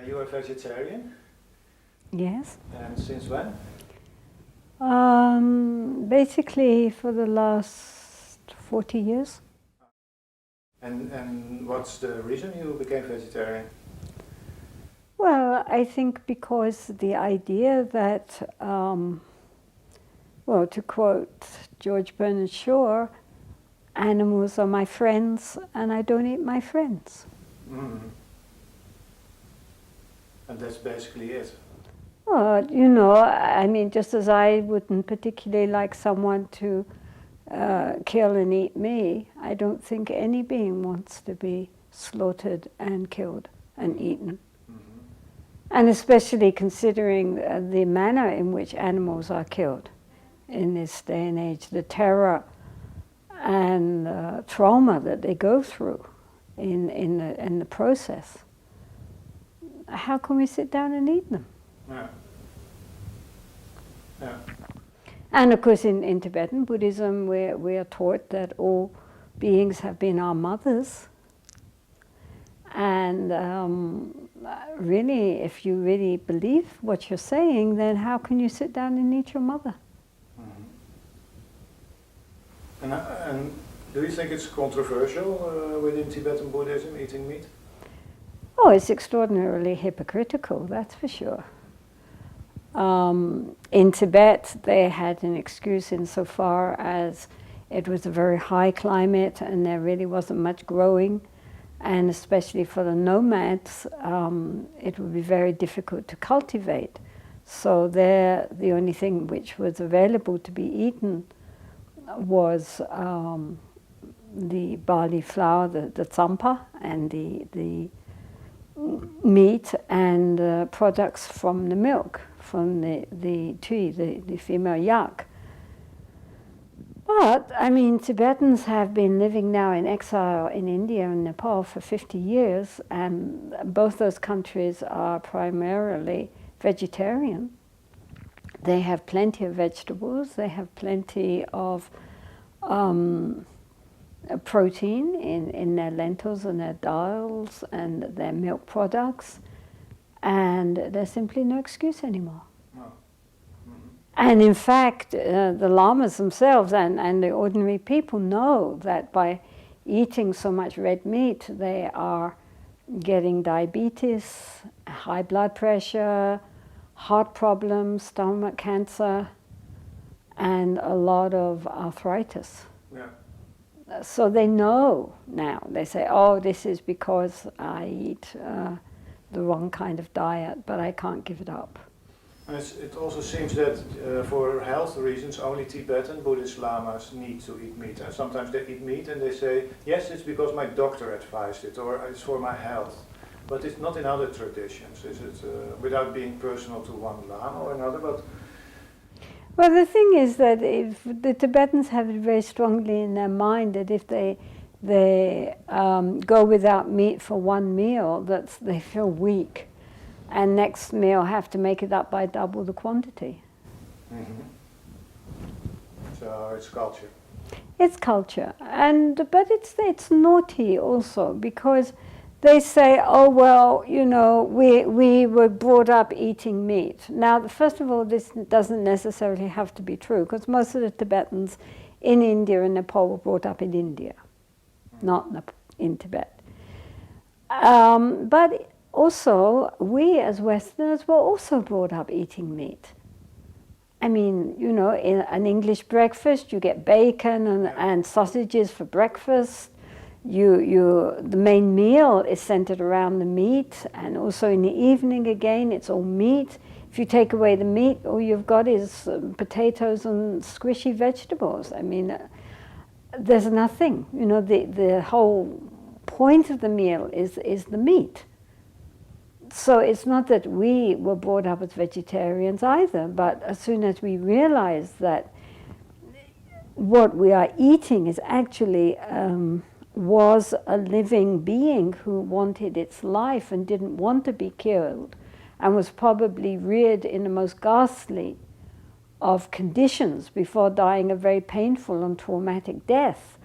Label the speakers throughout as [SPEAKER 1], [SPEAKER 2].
[SPEAKER 1] You are vegetarian?
[SPEAKER 2] Yes.
[SPEAKER 1] And since when?
[SPEAKER 2] Basically for the last 40 years.
[SPEAKER 1] And what's the reason you became vegetarian?
[SPEAKER 2] Well, I think because the idea that, well, to quote George Bernard Shaw, animals are my friends and I don't eat my friends.
[SPEAKER 1] Mm. And that's basically it.
[SPEAKER 2] Well, you know, I mean, just as I wouldn't particularly like someone to kill and eat me, I don't think any being wants to be slaughtered and killed and eaten.
[SPEAKER 1] Mm-hmm.
[SPEAKER 2] And especially considering the manner in which animals are killed in this day and age, the terror and trauma that they go through in the process. How can we sit down and eat them?
[SPEAKER 1] Yeah. Yeah.
[SPEAKER 2] And of course in Tibetan Buddhism we are taught that all beings have been our mothers. And really, if you really believe what you're saying, then how can you sit down and eat your mother?
[SPEAKER 1] Mm-hmm. And do you think it's controversial within Tibetan Buddhism, eating meat?
[SPEAKER 2] Oh, it's extraordinarily hypocritical, that's for sure. In Tibet, they had an excuse insofar as it was a very high climate and there really wasn't much growing. And especially for the nomads, it would be very difficult to cultivate. So there, the only thing which was available to be eaten was the barley flour, the tsampa, and the meat and products from the milk, from the tree, the female yak. But, I mean, Tibetans have been living now in exile in India and Nepal for 50 years, and both those countries are primarily vegetarian. They have plenty of vegetables, they have plenty of protein in their lentils and their dals and their milk products, and there's simply no excuse anymore. And in fact, the lamas themselves and the ordinary people know that by eating so much red meat, they are getting diabetes, high blood pressure, heart problems, stomach cancer, and a lot of arthritis. Yeah. So they know now. They say, oh, this is because I eat the wrong kind of diet, but I can't give it up.
[SPEAKER 1] It also seems that for health reasons only Tibetan Buddhist Lamas need to eat meat. And sometimes they eat meat and they say, yes, it's because my doctor advised it, or it's for my health. But it's not in other traditions, is it? Without being personal to one Lama or another, but...
[SPEAKER 2] Well, the thing is that if the Tibetans have it very strongly in their mind that if they go without meat for one meal, that they feel weak. And next meal have to make it up by double the quantity.
[SPEAKER 1] Mm-hmm. So it's culture.
[SPEAKER 2] It's culture, but it's naughty also because they say, oh well, you know, we were brought up eating meat. Now, first of all, this doesn't necessarily have to be true because most of the Tibetans in India and Nepal were brought up in India, not in Tibet. But also, we as Westerners were also brought up eating meat. I mean, you know, in an English breakfast, you get bacon and sausages for breakfast. The main meal is centered around the meat, and also in the evening again, it's all meat. If you take away the meat, all you've got is potatoes and squishy vegetables. I mean, there's nothing. You know, the whole point of the meal is the meat. So it's not that we were brought up as vegetarians either, but as soon as we realize that what we are eating is actually was a living being who wanted its life and didn't want to be killed and was probably reared in the most ghastly of conditions before dying a very painful and traumatic death,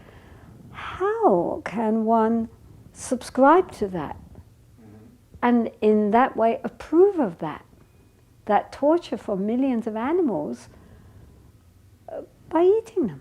[SPEAKER 2] how can one subscribe to that? and in that way approve of that torture for millions of animals by eating them.